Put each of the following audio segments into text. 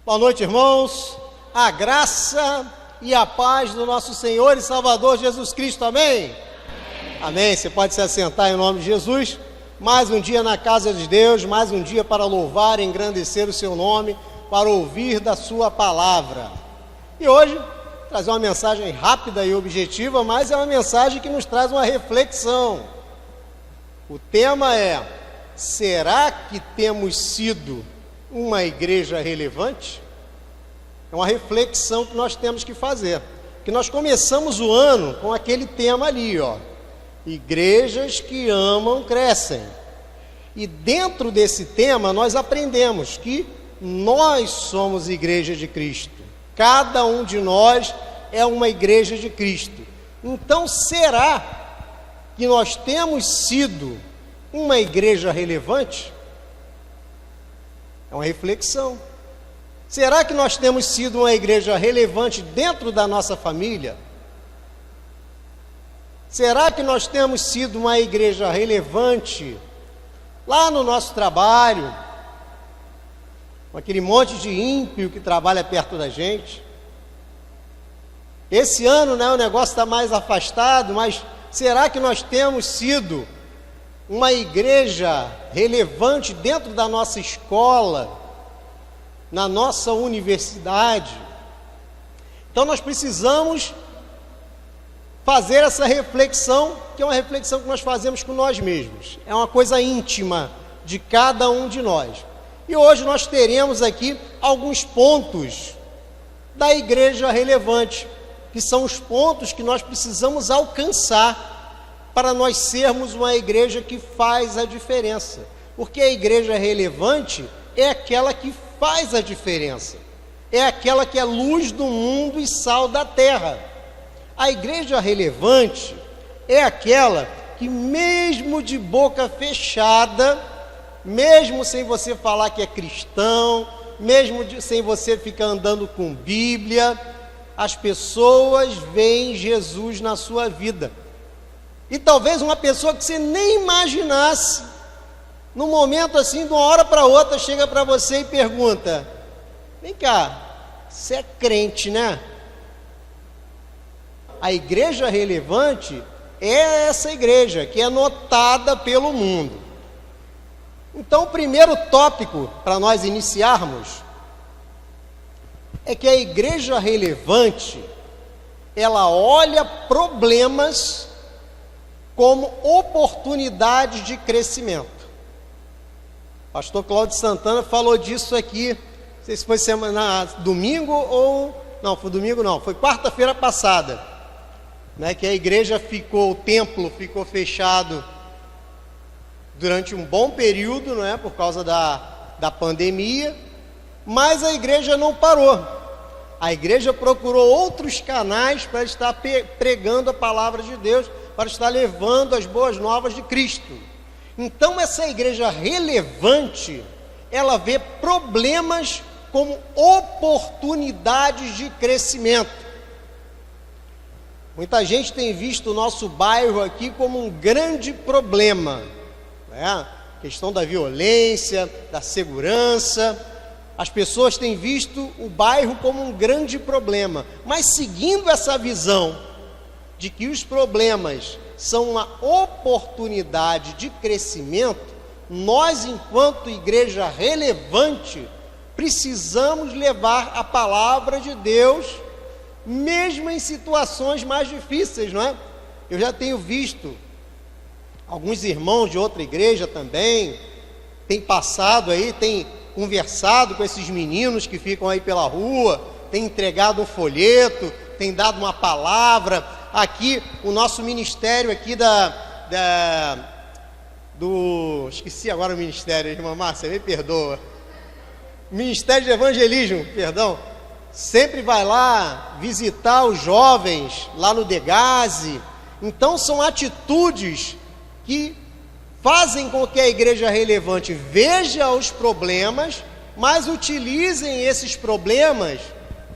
Boa noite, irmãos. A graça e a paz do nosso Senhor e Salvador Jesus Cristo. Amém? Amém. Amém. Você pode se assentar em nome de Jesus. Mais um dia na casa de Deus, mais um dia para louvar e engrandecer o seu nome, para ouvir da sua palavra. E hoje, trazer uma mensagem rápida e objetiva, mas é uma mensagem que nos traz uma reflexão. O tema é: será que temos sido uma igreja relevante? É uma reflexão que nós temos que fazer, que nós começamos o ano com aquele tema ali, ó: igrejas que amam crescem. E dentro desse tema nós aprendemos que nós somos igreja de Cristo, cada um de nós é uma igreja de Cristo. Então, será que nós temos sido uma igreja relevante? É uma reflexão. Será que nós temos sido uma igreja relevante dentro da nossa família? Será que nós temos sido uma igreja relevante lá no nosso trabalho, com aquele monte de ímpio que trabalha perto da gente? Esse ano, o negócio está mais afastado, mas será que nós temos sido uma igreja relevante dentro da nossa escola, na nossa universidade? Então nós precisamos fazer essa reflexão, que é uma reflexão que nós fazemos com nós mesmos. É uma coisa íntima de cada um de nós. E hoje nós teremos aqui alguns pontos da igreja relevante, que são os pontos que nós precisamos alcançar para nós sermos uma igreja que faz a diferença. Porque a igreja relevante é aquela que faz a diferença, é aquela que é luz do mundo e sal da terra. A igreja relevante é aquela que, mesmo de boca fechada, mesmo sem você falar que é cristão, sem você ficar andando com Bíblia, as pessoas veem Jesus na sua vida. E talvez uma pessoa que você nem imaginasse, num momento assim, de uma hora para outra, chega para você e pergunta: vem cá, você é crente, né? A igreja relevante é essa igreja que é notada pelo mundo. Então, o primeiro tópico para nós iniciarmos é que a igreja relevante, ela olha problemas como oportunidades de crescimento. Pastor Cláudio Santana falou disso aqui, não sei se foi domingo ou... Não, foi domingo não, foi quarta-feira passada, que a igreja o templo ficou fechado durante um bom período, por causa da pandemia, mas a igreja não parou. A igreja procurou outros canais para estar pregando a palavra de Deus, para estar levando as boas novas de Cristo. Então, essa igreja relevante, ela vê problemas como oportunidades de crescimento. Muita gente tem visto o nosso bairro aqui como um grande problema, A questão da violência, da segurança. As pessoas têm visto o bairro como um grande problema, mas seguindo essa visão de que os problemas são uma oportunidade de crescimento, nós, enquanto igreja relevante, precisamos levar a palavra de Deus, mesmo em situações mais difíceis, Eu já tenho visto alguns irmãos de outra igreja também, têm passado aí, têm conversado com esses meninos que ficam aí pela rua, têm entregado um folheto, têm dado uma palavra. Aqui, o nosso ministério aqui esqueci agora o ministério, irmã Márcia, me perdoa. Ministério de Evangelismo, perdão. Sempre vai lá visitar os jovens, lá no Degase. Então, são atitudes que fazem com que a igreja relevante veja os problemas, mas utilizem esses problemas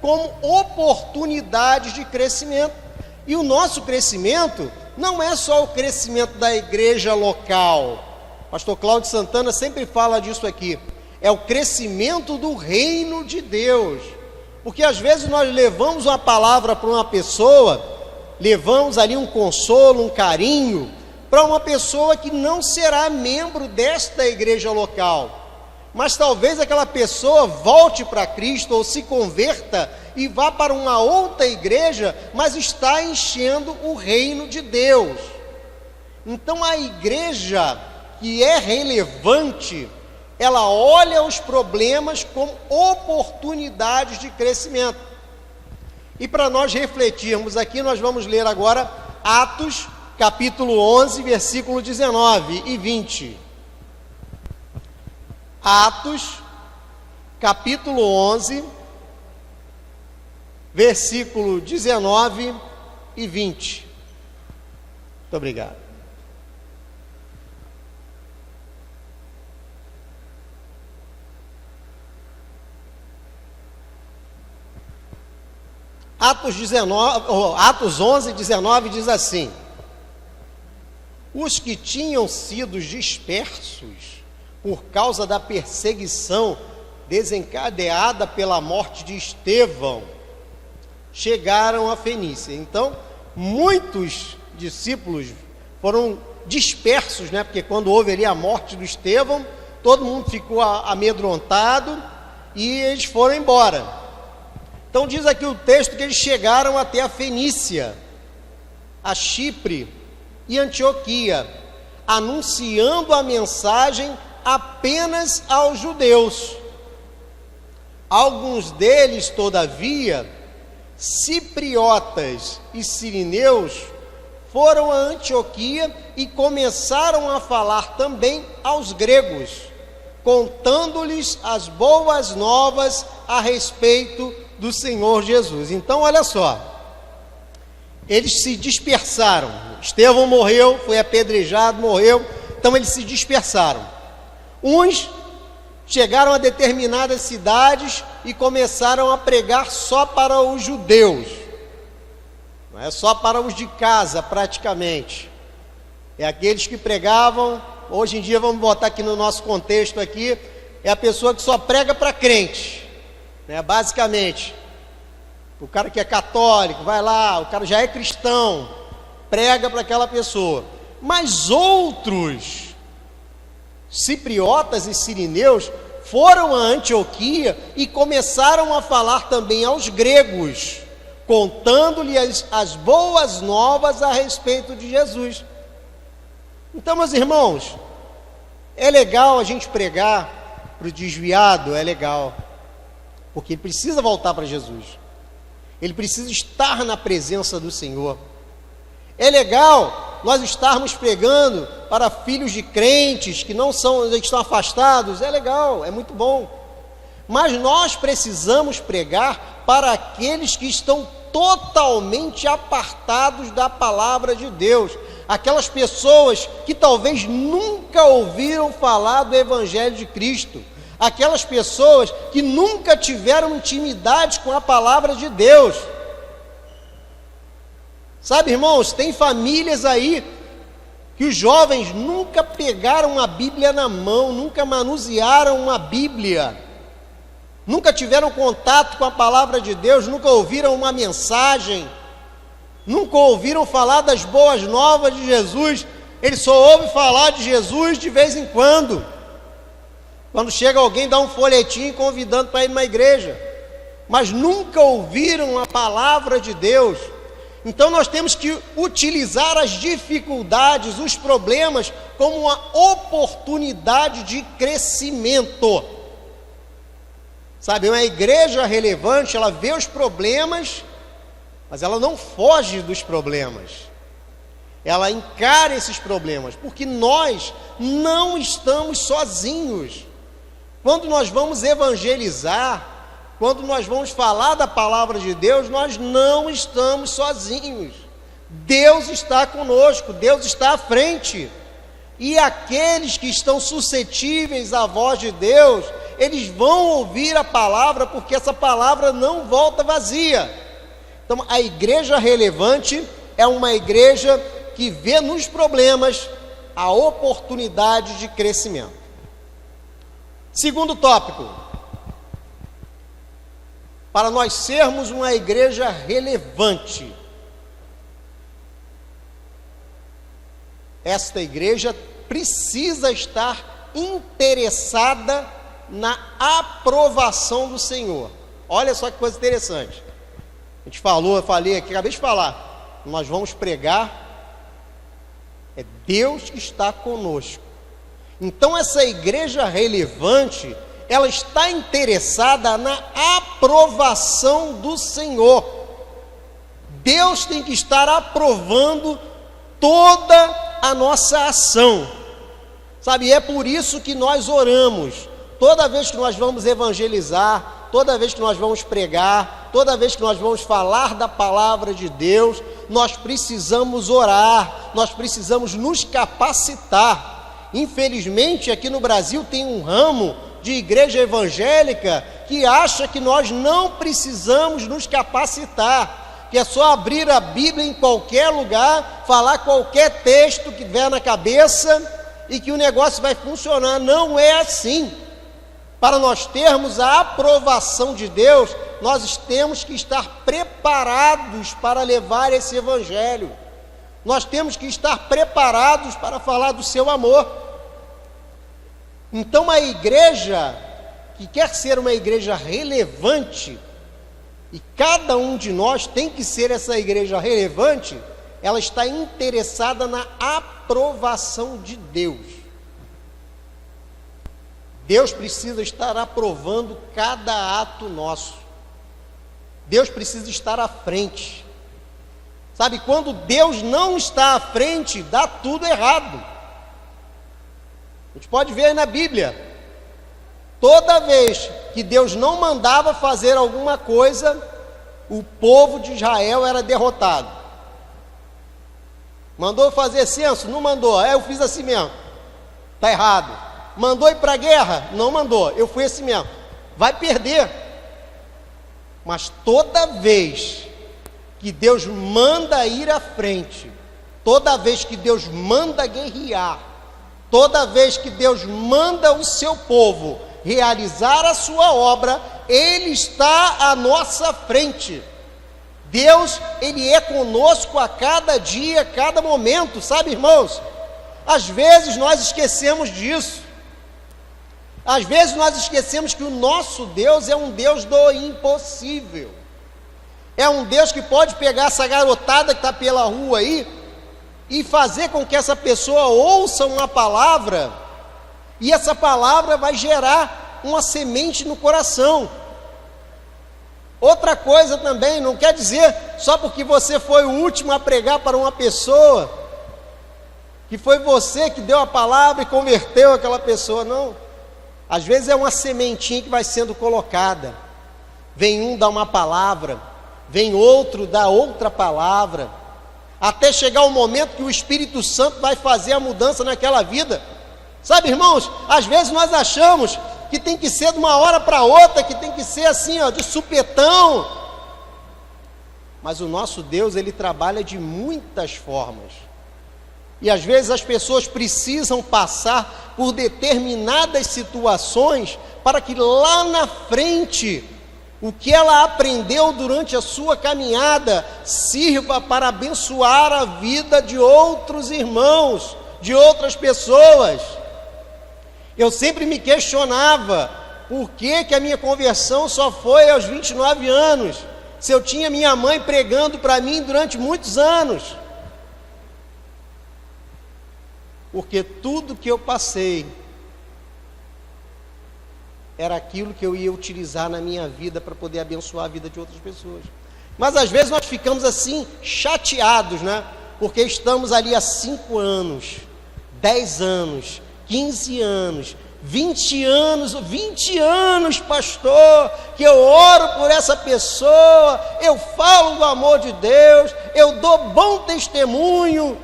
como oportunidades de crescimento. E o nosso crescimento não é só o crescimento da igreja local. Pastor Cláudio Santana sempre fala disso aqui. é o crescimento do reino de Deus. Porque às vezes nós levamos uma palavra para uma pessoa, levamos ali um consolo, um carinho, para uma pessoa que não será membro desta igreja local. Mas talvez aquela pessoa volte para Cristo ou se converta e vá para uma outra igreja, mas está enchendo o reino de Deus. Então a igreja que é relevante, ela olha os problemas como oportunidades de crescimento. E para nós refletirmos aqui, nós vamos ler agora Atos, capítulo 11, versículo 19 e 20. Atos, capítulo 11, versículo 19 e 20. Muito obrigado. Atos 11, 19 diz assim: os que tinham sido dispersos por causa da perseguição desencadeada pela morte de Estevão, chegaram a Fenícia. Então, muitos discípulos foram dispersos, né? Porque quando houve ali a morte do Estevão, todo mundo ficou amedrontado e eles foram embora. Então diz aqui o texto que eles chegaram até a Fenícia, a Chipre e Antioquia, anunciando a mensagem apenas aos judeus. Alguns deles, todavia, cipriotas e sirineus, foram a Antioquia e começaram a falar também aos gregos, contando-lhes as boas novas a respeito do Senhor Jesus. Então, olha só, eles se dispersaram. Estevão morreu, foi apedrejado, morreu, então eles se dispersaram. Uns chegaram a determinadas cidades e começaram a pregar só para os judeus, não é só para os de casa praticamente, é aqueles que pregavam. Hoje em dia, vamos botar aqui no nosso contexto aqui, é a pessoa que só prega para crente, né? Basicamente, o cara que é católico, vai lá, o cara já é cristão, prega para aquela pessoa. Mas outros cipriotas e sirineus foram a Antioquia e começaram a falar também aos gregos, contando-lhes as boas novas a respeito de Jesus. Então, meus irmãos, é legal a gente pregar para o desviado, é legal, porque ele precisa voltar para Jesus, ele precisa estar na presença do Senhor. É legal nós estarmos pregando para filhos de crentes que não são, que estão afastados, é legal, é muito bom. Mas nós precisamos pregar para aqueles que estão totalmente apartados da palavra de Deus, aquelas pessoas que talvez nunca ouviram falar do Evangelho de Cristo, aquelas pessoas que nunca tiveram intimidade com a palavra de Deus. Sabe, irmãos, tem famílias aí que os jovens nunca pegaram uma Bíblia na mão, nunca manusearam uma Bíblia, nunca tiveram contato com a palavra de Deus, nunca ouviram uma mensagem, nunca ouviram falar das boas novas de Jesus. Eles só ouvem falar de Jesus de vez em quando chega alguém dá um folhetim convidando para ir numa igreja, mas nunca ouviram a palavra de Deus. Então nós temos que utilizar as dificuldades, os problemas, como uma oportunidade de crescimento. Sabe, uma igreja relevante, ela vê os problemas, mas ela não foge dos problemas. Ela encara esses problemas, porque nós não estamos sozinhos. Quando nós vamos evangelizar, quando nós vamos falar da palavra de Deus, nós não estamos sozinhos. Deus está conosco, Deus está à frente. E aqueles que estão suscetíveis à voz de Deus, eles vão ouvir a palavra, porque essa palavra não volta vazia. Então, a igreja relevante é uma igreja que vê nos problemas a oportunidade de crescimento. Segundo tópico, para nós sermos uma igreja relevante, esta igreja precisa estar interessada na aprovação do Senhor. Olha só que coisa interessante. A gente eu falei aqui, acabei de falar, nós vamos pregar, é Deus que está conosco. Então essa igreja relevante, ela está interessada na aprovação do Senhor. Deus tem que estar aprovando toda a nossa ação, sabe? É por isso que nós oramos, toda vez que nós vamos evangelizar, toda vez que nós vamos pregar, toda vez que nós vamos falar da palavra de Deus, nós precisamos orar, nós precisamos nos capacitar. Infelizmente aqui no Brasil tem um ramo de igreja evangélica que acha que nós não precisamos nos capacitar, que é só abrir a Bíblia em qualquer lugar, falar qualquer texto que vier na cabeça e que o negócio vai funcionar. Não é assim. Para nós termos a aprovação de Deus, nós temos que estar preparados para levar esse evangelho. Nós temos que estar preparados para falar do seu amor. Então a igreja que quer ser uma igreja relevante, e cada um de nós tem que ser essa igreja relevante, ela está interessada na aprovação de Deus. Deus precisa estar aprovando cada ato nosso. Deus precisa estar à frente. Sabe, quando Deus não está à frente, dá tudo errado. A gente pode ver aí na Bíblia. Toda vez que Deus não mandava fazer alguma coisa, o povo de Israel era derrotado. Mandou fazer censo? Não mandou. Eu fiz assim mesmo. Está errado. Mandou ir para a guerra? Não mandou. Eu fui assim mesmo. Vai perder. Mas toda vez que Deus manda ir à frente, toda vez que Deus manda guerrear, toda vez que Deus manda o seu povo realizar a sua obra, Ele está à nossa frente. Deus, Ele é conosco a cada dia, a cada momento, sabe, irmãos? Às vezes nós esquecemos disso. Às vezes nós esquecemos que o nosso Deus é um Deus do impossível. É um Deus que pode pegar essa garotada que está pela rua aí e fazer com que essa pessoa ouça uma palavra, e essa palavra vai gerar uma semente no coração. Outra coisa também, não quer dizer só porque você foi o último a pregar para uma pessoa, que foi você que deu a palavra e converteu aquela pessoa, não. Às vezes é uma sementinha que vai sendo colocada. Vem um dar uma palavra, vem outro dar outra palavra, até chegar o momento que o Espírito Santo vai fazer a mudança naquela vida. Sabe, irmãos, às vezes nós achamos que tem que ser de uma hora para outra, que tem que ser assim, ó, de supetão. Mas o nosso Deus, Ele trabalha de muitas formas. E às vezes as pessoas precisam passar por determinadas situações para que lá na frente o que ela aprendeu durante a sua caminhada sirva para abençoar a vida de outros irmãos, de outras pessoas. Eu sempre me questionava por que a minha conversão só foi aos 29 anos, se eu tinha minha mãe pregando para mim durante muitos anos. Porque tudo que eu passei era aquilo que eu ia utilizar na minha vida para poder abençoar a vida de outras pessoas. Mas às vezes nós ficamos assim chateados, né? Porque estamos ali há 5 anos, 10 anos, 15 anos, 20 anos, pastor, que eu oro por essa pessoa, eu falo do amor de Deus, eu dou bom testemunho,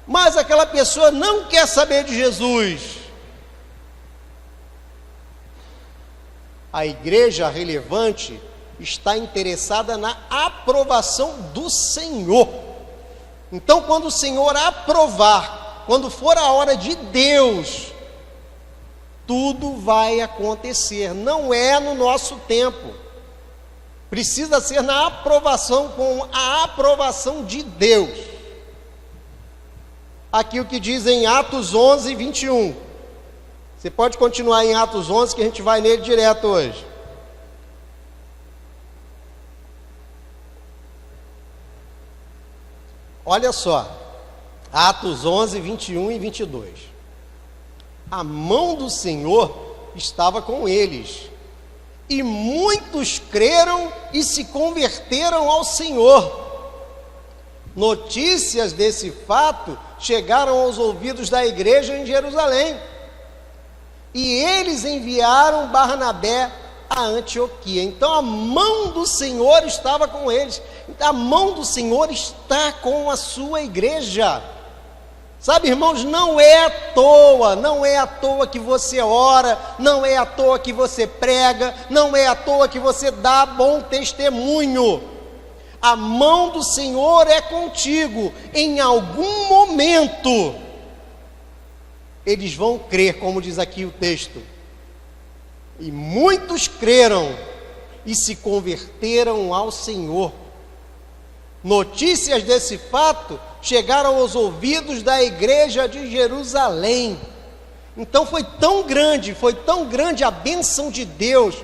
mas aquela pessoa não quer saber de Jesus. A igreja relevante está interessada na aprovação do Senhor. Então, quando o Senhor aprovar, quando for a hora de Deus tudo vai acontecer, não é no nosso tempo, precisa ser na aprovação, com a aprovação de Deus. Aqui o que diz em Atos 11, 21, você pode continuar em Atos 11 que a gente vai nele direto hoje. Olha só, Atos 11, 21 e 22. A mão do Senhor estava com eles, e muitos creram e se converteram ao Senhor. Notícias desse fato chegaram aos ouvidos da igreja em Jerusalém, e eles enviaram Barnabé a Antioquia. Então a mão do Senhor estava com eles, a mão do Senhor está com a sua igreja. Sabe, irmãos, não é à toa que você ora, não é à toa que você prega, não é à toa que você dá bom testemunho. A mão do Senhor é contigo. Em algum momento eles vão crer, como diz aqui o texto. E muitos creram e se converteram ao Senhor. Notícias desse fato chegaram aos ouvidos da igreja de Jerusalém. Então foi tão grande a bênção de Deus,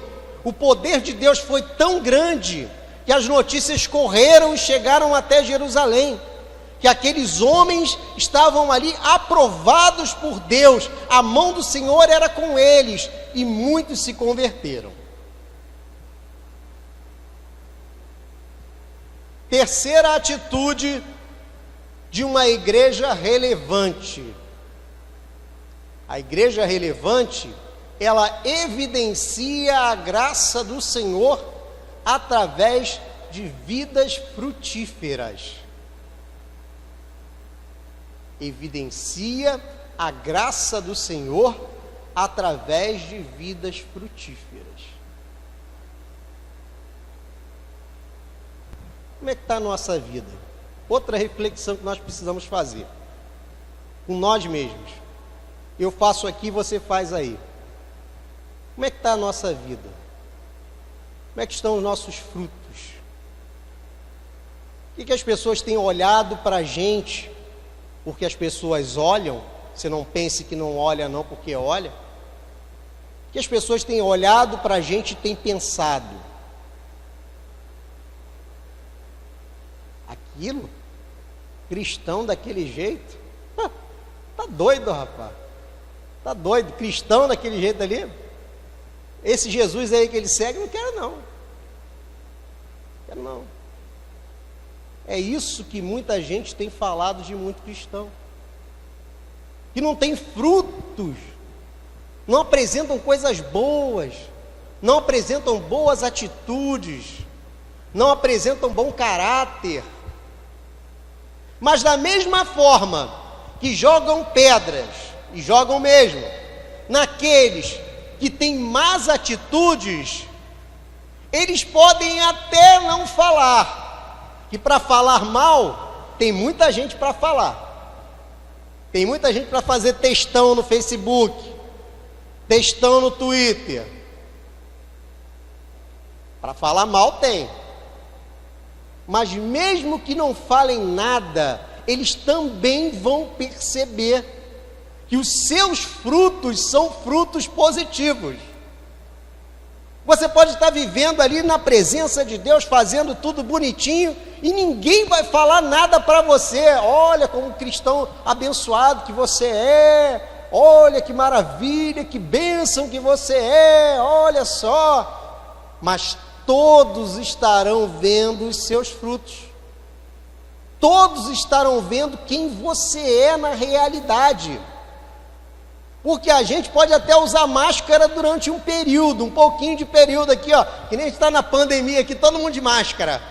o poder de Deus foi tão grande, que as notícias correram e chegaram até Jerusalém, que aqueles homens estavam ali aprovados por Deus, a mão do Senhor era com eles, e muitos se converteram. Terceira atitude de uma igreja relevante. A igreja relevante, ela evidencia a graça do Senhor através de vidas frutíferas. Evidencia a graça do Senhor através de vidas frutíferas. Como é que está a nossa vida? Outra reflexão que nós precisamos fazer com nós mesmos. Eu faço aqui, você faz aí. Como é que está a nossa vida? Como é que estão os nossos frutos? O que as pessoas têm olhado para a gente? Porque as pessoas olham, você não pense que não olha não, porque olha. O que as pessoas têm olhado para a gente e têm pensado? Aquilo? Cristão daquele jeito? Tá doido, rapaz. Tá doido, cristão daquele jeito ali? Esse Jesus aí que ele segue, não quero não. Quero não. É isso que muita gente tem falado de muito cristão, que não tem frutos, não apresentam coisas boas, não apresentam boas atitudes, não apresentam bom caráter. Mas da mesma forma que jogam pedras, e jogam mesmo, naqueles que têm más atitudes, eles podem até não falar, que para falar mal, tem muita gente para falar, tem muita gente para fazer textão no Facebook, textão no Twitter, para falar mal tem, mas mesmo que não falem nada, eles também vão perceber que os seus frutos são frutos positivos. Você pode estar vivendo ali na presença de Deus, fazendo tudo bonitinho, e ninguém vai falar nada para você. Olha como cristão abençoado que você é, olha que maravilha, que bênção que você é, olha só. Mas todos estarão vendo os seus frutos. Todos estarão vendo quem você é na realidade. Porque a gente pode até usar máscara durante um período, um pouquinho de período aqui, ó, que nem a gente está na pandemia aqui, todo mundo de máscara.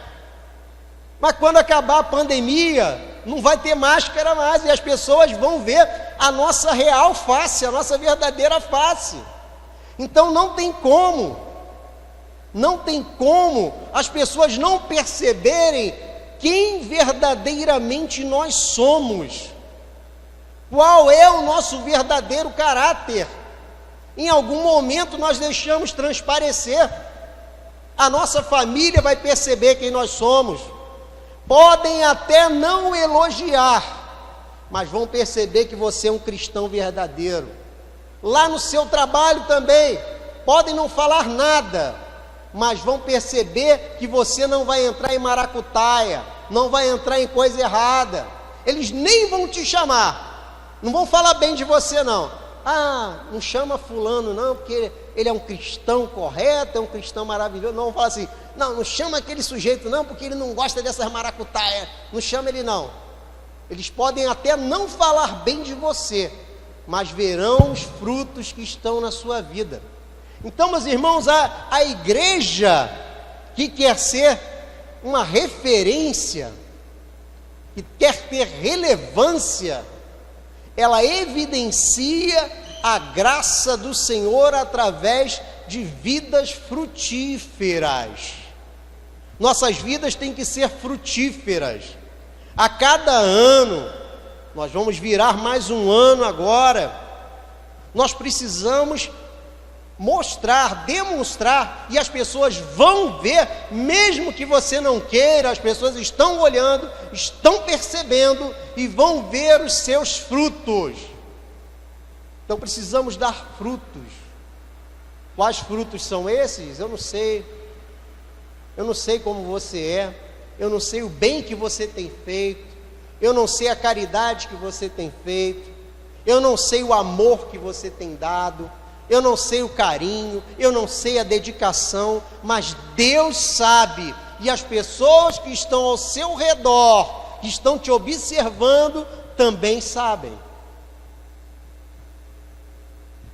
Mas quando acabar a pandemia, não vai ter máscara mais, e as pessoas vão ver a nossa real face, a nossa verdadeira face. Então não tem como as pessoas não perceberem quem verdadeiramente nós somos. Qual é o nosso verdadeiro caráter? Em algum momento nós deixamos transparecer. A nossa família vai perceber quem nós somos. Podem até não elogiar, mas vão perceber que você é um cristão verdadeiro. Lá no seu trabalho também, podem não falar nada, mas vão perceber que você não vai entrar em maracutaia, não vai entrar em coisa errada. Eles nem vão te chamar, não vão falar bem de você não. Ah, não chama fulano não, porque ele é um cristão correto, é um cristão maravilhoso. Não vão falar assim, não chama aquele sujeito não, porque ele não gosta dessas maracutaias, não chama ele não. Eles podem até não falar bem de você, mas verão os frutos que estão na sua vida. Então, meus irmãos, a igreja que quer ser uma referência, que quer ter relevância, ela evidencia a graça do Senhor através de vidas frutíferas. Nossas vidas têm que ser frutíferas. A cada ano, nós vamos virar mais um ano agora, nós precisamos mostrar, demonstrar, e as pessoas vão ver, mesmo que você não queira, as pessoas estão olhando, estão percebendo e vão ver os seus frutos. Então precisamos dar frutos. Quais frutos são esses? Eu não sei. Eu não sei como você é, eu não sei o bem que você tem feito, eu não sei a caridade que você tem feito, eu não sei o amor que você tem dado, eu não sei o carinho, eu não sei a dedicação, mas Deus sabe, e as pessoas que estão ao seu redor, que estão te observando, também sabem.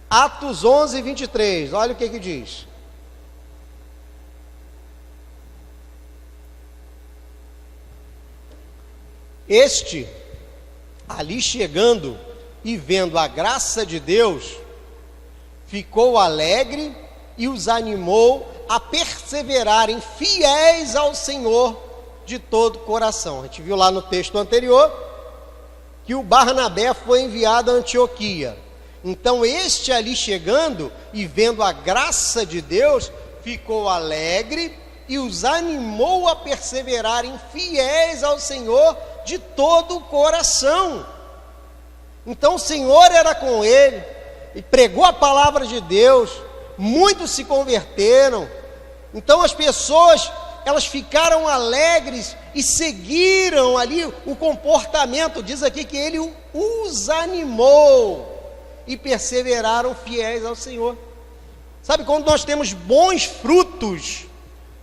Atos 11, 23, olha o que diz. Este, ali chegando e vendo a graça de Deus, ficou alegre e os animou a perseverarem fiéis ao Senhor de todo o coração. A gente viu lá no texto anterior que o Barnabé foi enviado a Antioquia. Então este ali chegando e vendo a graça de Deus, ficou alegre e os animou a perseverarem fiéis ao Senhor de todo o coração. Então o Senhor era com ele, e pregou a palavra de Deus, muitos se converteram. Então as pessoas, elas ficaram alegres e seguiram ali o comportamento, diz aqui que ele os animou e perseveraram fiéis ao Senhor. Sabe, quando nós temos bons frutos,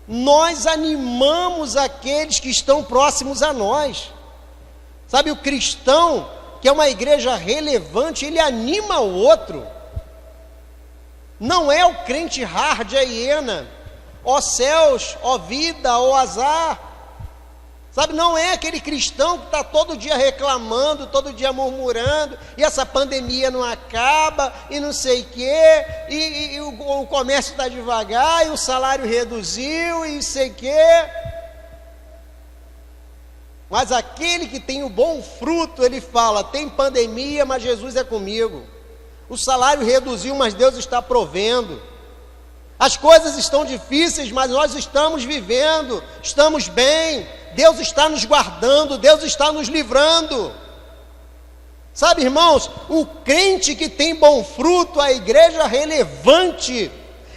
nós animamos aqueles que estão próximos a nós. Sabe, o cristão, que é uma igreja relevante, ele anima o outro. Não é o crente hard, a hiena, ó céus, ó vida, ó azar. Sabe, não é aquele cristão que está todo dia reclamando, todo dia murmurando, e essa pandemia não acaba, e não sei o quê, e o comércio está devagar, e o salário reduziu, e não sei o quê. Mas aquele que tem o bom fruto, ele fala, tem pandemia, mas Jesus é comigo. O salário reduziu, mas Deus está provendo. As coisas estão difíceis, mas nós estamos vivendo, estamos bem. Deus está nos guardando, Deus está nos livrando. Sabe, irmãos, o crente que tem bom fruto, a igreja relevante,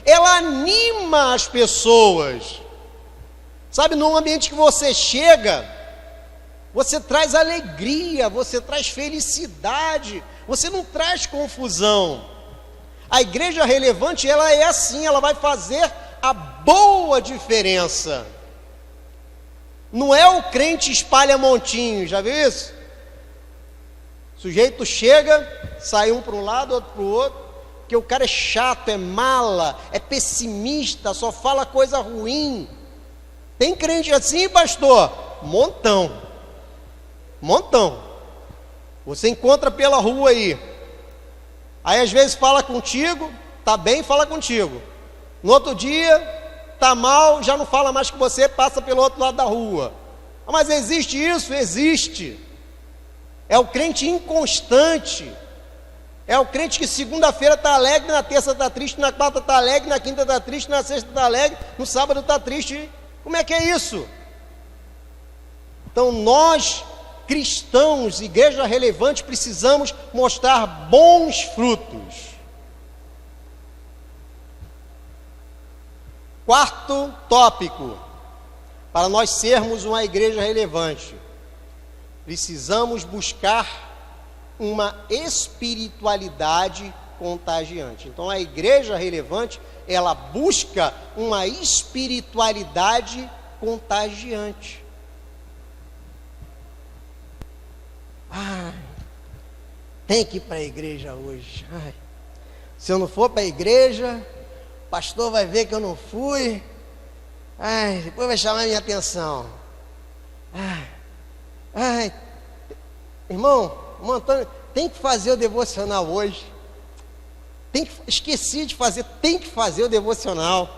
ela anima as pessoas. Sabe, num ambiente que você chega, você traz alegria, você traz felicidade, você não traz confusão. A igreja relevante, ela é assim, ela vai fazer a boa diferença. Não é o crente espalha montinho, já viu isso? O sujeito chega, sai um para um lado, outro para o outro, porque o cara é chato, é mala, é pessimista, só fala coisa ruim. Tem crente assim, pastor? Montão. Você encontra pela rua aí. Aí às vezes fala contigo, tá bem, fala contigo. No outro dia, tá mal, já não fala mais com você, passa pelo outro lado da rua. Mas existe isso? Existe. É o crente inconstante. É o crente que segunda-feira está alegre, na terça está triste, na quarta está alegre, na quinta está triste, na sexta está alegre, no sábado está triste. Como é que é isso? Então nós, cristãos, igreja relevante, precisamos mostrar bons frutos. Quarto tópico, para nós sermos uma igreja relevante, precisamos buscar uma espiritualidade contagiante. Então a igreja relevante, ela busca uma espiritualidade contagiante. Tem que ir para a igreja hoje. Se eu não for para a igreja, o pastor vai ver que eu não fui. Depois vai chamar minha atenção. Irmão Antônio, tem que fazer o devocional hoje. Esqueci de fazer, tem que fazer o devocional.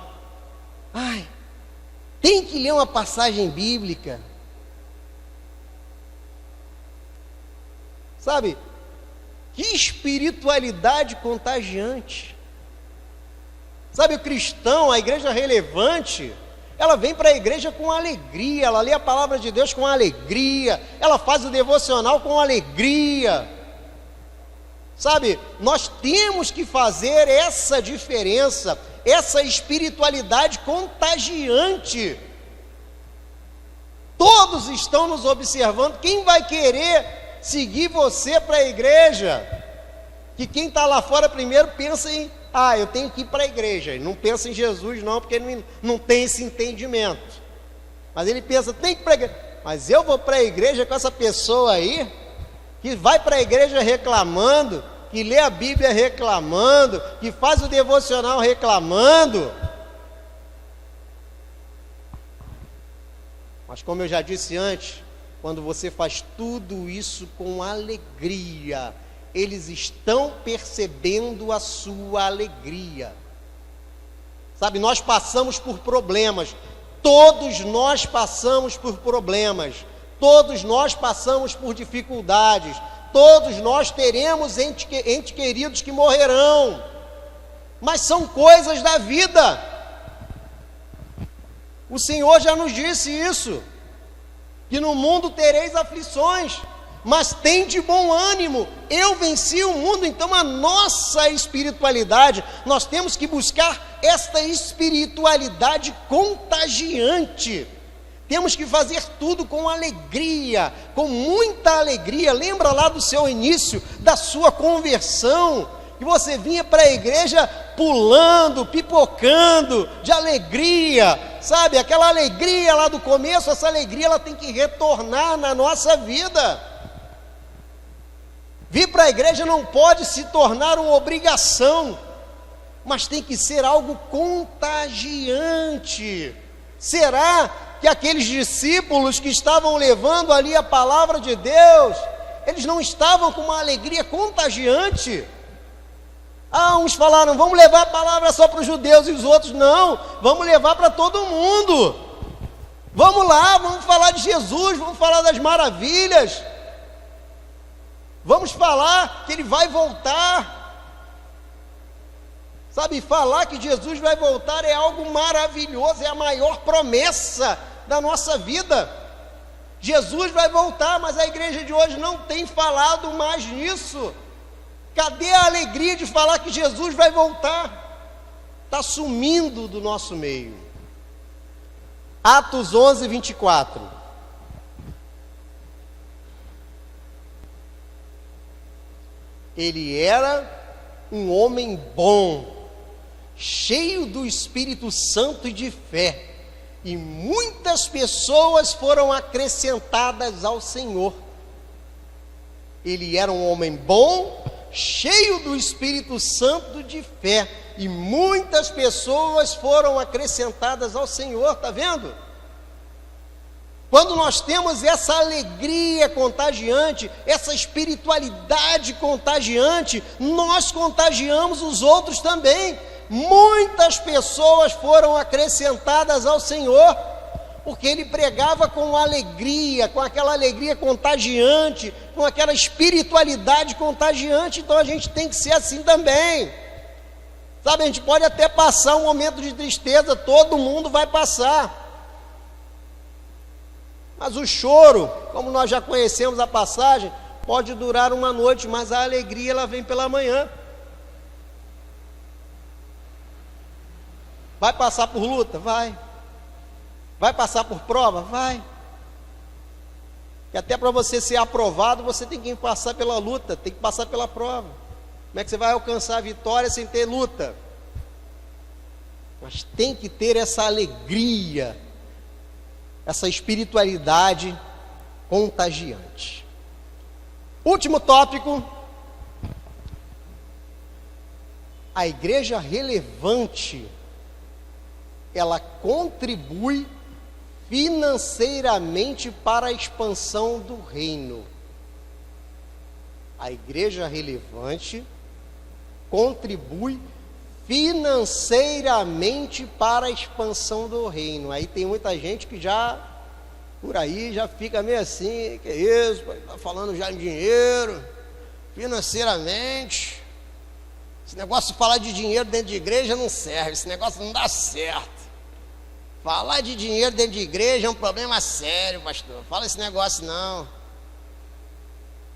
Tem que ler uma passagem bíblica. Sabe? Que espiritualidade contagiante. Sabe, o cristão, a igreja relevante, ela vem para a igreja com alegria, ela lê a palavra de Deus com alegria, ela faz o devocional com alegria. Sabe, nós temos que fazer essa diferença, essa espiritualidade contagiante. Todos estão nos observando. Quem vai querer seguir você para a igreja? Que quem está lá fora primeiro pensa em eu tenho que ir para a igreja. Ele não pensa em Jesus não, porque ele não tem esse entendimento. Mas ele pensa, tem que ir para a igreja. Mas eu vou para a igreja com essa pessoa aí, que vai para a igreja reclamando, que lê a Bíblia reclamando, que faz o devocional reclamando. Mas como eu já disse antes, quando você faz tudo isso com alegria, eles estão percebendo a sua alegria. Sabe, nós passamos por problemas, todos nós passamos por problemas, todos nós passamos por dificuldades, todos nós teremos entes queridos que morrerão, mas são coisas da vida. O Senhor já nos disse isso, que no mundo tereis aflições, mas tem de bom ânimo, eu venci o mundo. Então a nossa espiritualidade, nós temos que buscar esta espiritualidade contagiante. Temos que fazer tudo com alegria, com muita alegria. Lembra lá do seu início, da sua conversão, que você vinha para a igreja pulando, pipocando, de alegria, sabe? Aquela alegria lá do começo, essa alegria ela tem que retornar na nossa vida. Vir para a igreja não pode se tornar uma obrigação, mas tem que ser algo contagiante. Será que aqueles discípulos que estavam levando ali a palavra de Deus, eles não estavam com uma alegria contagiante? Uns falaram, vamos levar a palavra só para os judeus, e os outros, não, vamos levar para todo mundo. Vamos lá, vamos falar de Jesus, vamos falar das maravilhas. Vamos falar que Ele vai voltar. Sabe, falar que Jesus vai voltar é algo maravilhoso, é a maior promessa da nossa vida. Jesus vai voltar, mas a igreja de hoje não tem falado mais nisso. Cadê a alegria de falar que Jesus vai voltar? Está sumindo do nosso meio. Atos 11, 24. Ele era um homem bom, cheio do Espírito Santo e de fé, e muitas pessoas foram acrescentadas ao Senhor. Ele era um homem bom, cheio do Espírito Santo e de fé, e muitas pessoas foram acrescentadas ao Senhor. Está vendo? Quando nós temos essa alegria contagiante, essa espiritualidade contagiante, nós contagiamos os outros também. Muitas pessoas foram acrescentadas ao Senhor, porque Ele pregava com alegria, com aquela alegria contagiante, com aquela espiritualidade contagiante, então a gente tem que ser assim também. Sabe, a gente pode até passar um momento de tristeza, todo mundo vai passar. Mas o choro, como nós já conhecemos a passagem, pode durar uma noite, mas a alegria ela vem pela manhã. Vai passar por luta? Vai. Vai passar por prova? Vai. E até para você ser aprovado, você tem que passar pela luta, tem que passar pela prova. Como é que você vai alcançar a vitória sem ter luta? Mas tem que ter essa alegria, essa espiritualidade contagiante. Último tópico: a igreja relevante, ela contribui financeiramente para a expansão do reino. A igreja relevante contribui financeiramente para a expansão do reino. Aí tem muita gente que já, por aí, já fica meio assim, que é isso, está falando já em dinheiro, financeiramente. Esse negócio de falar de dinheiro dentro de igreja não serve, esse negócio não dá certo. Falar de dinheiro dentro de igreja é um problema sério, pastor. Fala esse negócio não.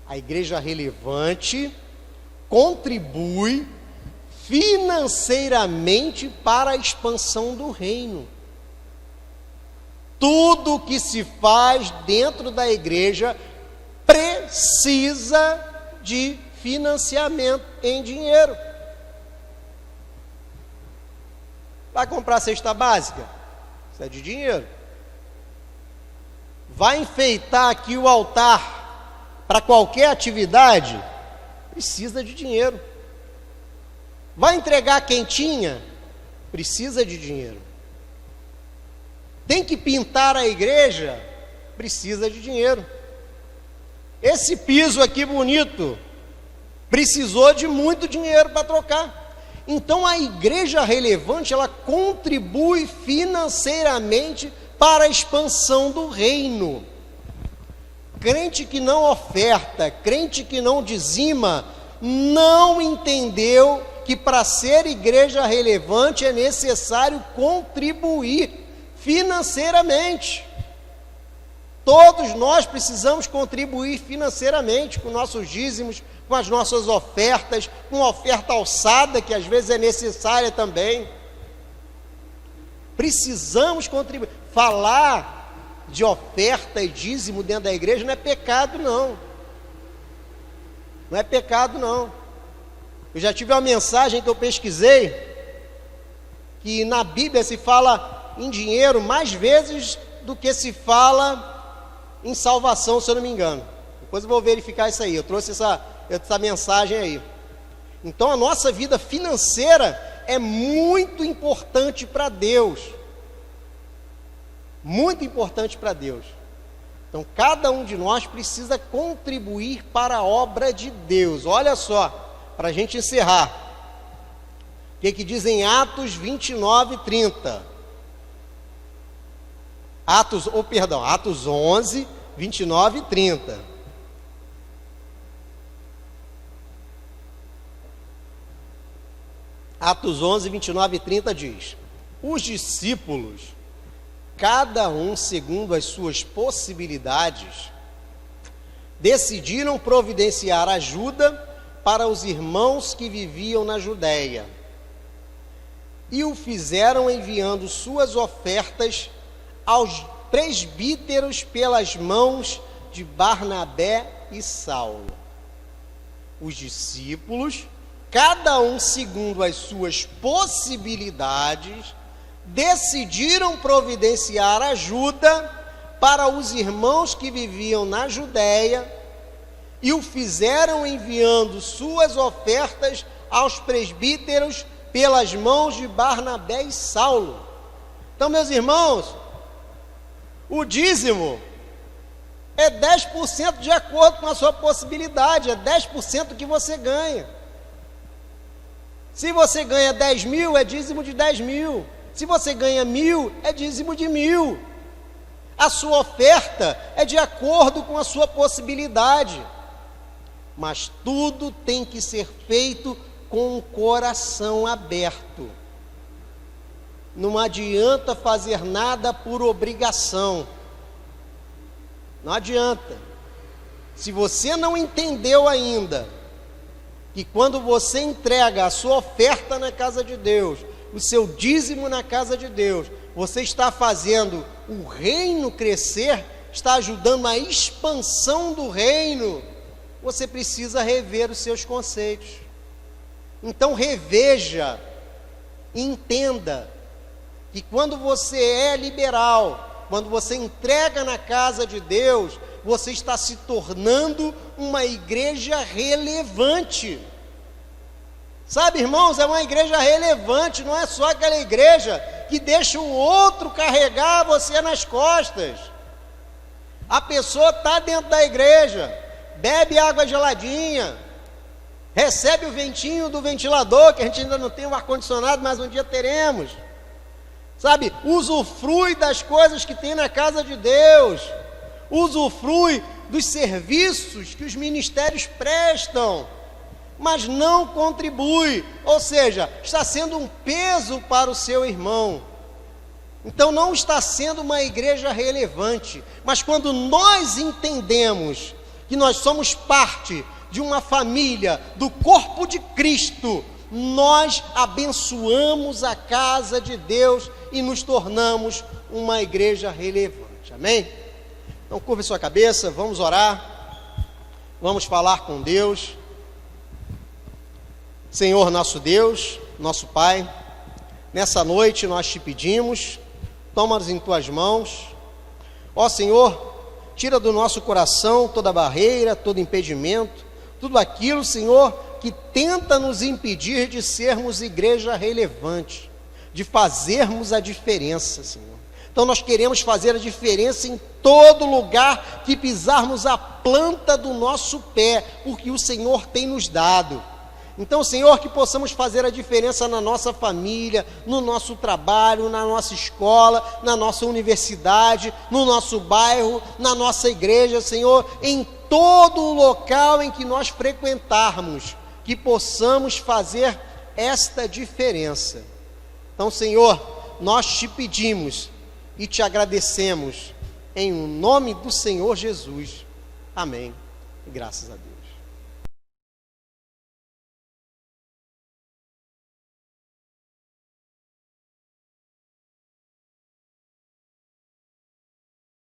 A igreja relevante contribui financeiramente para a expansão do reino. Tudo que se faz dentro da igreja precisa de financiamento em dinheiro. Vai comprar cesta básica? Precisa de dinheiro. Vai enfeitar aqui o altar para qualquer atividade? Precisa de dinheiro. Vai entregar quentinha? Precisa de dinheiro. Tem que pintar a igreja? Precisa de dinheiro. Esse piso aqui bonito precisou de muito dinheiro para trocar. Então a igreja relevante, ela contribui financeiramente para a expansão do reino. Crente que não oferta, crente que não dizima, não entendeu que para ser igreja relevante é necessário contribuir financeiramente. Todos nós precisamos contribuir financeiramente com nossos dízimos, com as nossas ofertas, com a oferta alçada, que às vezes é necessária também. Precisamos contribuir. Falar de oferta e dízimo dentro da igreja não é pecado, não. Não é pecado, não. Eu já tive uma mensagem que eu pesquisei, que na Bíblia se fala em dinheiro mais vezes do que se fala em salvação, se eu não me engano. Depois eu vou verificar isso aí. Eu trouxe essa mensagem aí. Então a nossa vida financeira é muito importante para Deus. Muito importante para Deus. Então cada um de nós precisa contribuir para a obra de Deus. Olha só, para a gente encerrar. O que diz em Atos 29, 30? Atos 11, 29 e 30. Atos 11, 29 e 30 diz: os discípulos, cada um segundo as suas possibilidades, decidiram providenciar ajuda para os irmãos que viviam na Judéia, e o fizeram enviando suas ofertas aos presbíteros pelas mãos de Barnabé e Saulo. Os discípulos, cada um segundo as suas possibilidades, decidiram providenciar ajuda para os irmãos que viviam na Judéia e o fizeram enviando suas ofertas aos presbíteros pelas mãos de Barnabé e Saulo. Então, meus irmãos, o dízimo é 10% de acordo com a sua possibilidade, é 10% que você ganha. Se você ganha 10 mil, é dízimo de 10 mil. Se você ganha 1.000, é dízimo de 1.000. A sua oferta é de acordo com a sua possibilidade. mas tudo tem que ser feito com o coração aberto. Não adianta fazer nada por obrigação. Não adianta. Se você não entendeu ainda que quando você entrega a sua oferta na casa de Deus, o seu dízimo na casa de Deus, você está fazendo o reino crescer, está ajudando a expansão do reino, você precisa rever os seus conceitos. Então reveja, entenda que quando você é liberal, quando você entrega na casa de Deus, você está se tornando uma igreja relevante. Sabe, irmãos, é uma igreja relevante, não é só aquela igreja que deixa o outro carregar você nas costas. A pessoa está dentro da igreja, bebe água geladinha, recebe o ventinho do ventilador, que a gente ainda não tem um ar-condicionado, mas um dia teremos. Sabe, usufrui das coisas que tem na casa de Deus, usufrui dos serviços que os ministérios prestam, mas não contribui, ou seja, está sendo um peso para o seu irmão. Então não está sendo uma igreja relevante. Mas quando nós entendemos que nós somos parte de uma família, do corpo de Cristo, nós abençoamos a casa de Deus e nos tornamos uma igreja relevante. Amém? Então curve sua cabeça, vamos orar, vamos falar com Deus. Senhor nosso Deus, nosso Pai, nessa noite nós te pedimos, toma-nos em tuas mãos. Ó Senhor, tira do nosso coração toda barreira, todo impedimento, tudo aquilo, Senhor, que tenta nos impedir de sermos igreja relevante, de fazermos a diferença, Senhor. Então nós queremos fazer a diferença em todo lugar que pisarmos a planta do nosso pé, porque o Senhor tem nos dado. Então, Senhor, que possamos fazer a diferença na nossa família, no nosso trabalho, na nossa escola, na nossa universidade, no nosso bairro, na nossa igreja, Senhor, em todo o local em que nós frequentarmos, que possamos fazer esta diferença. Então, Senhor, nós te pedimos e te agradecemos, em nome do Senhor Jesus. Amém. E graças a Deus.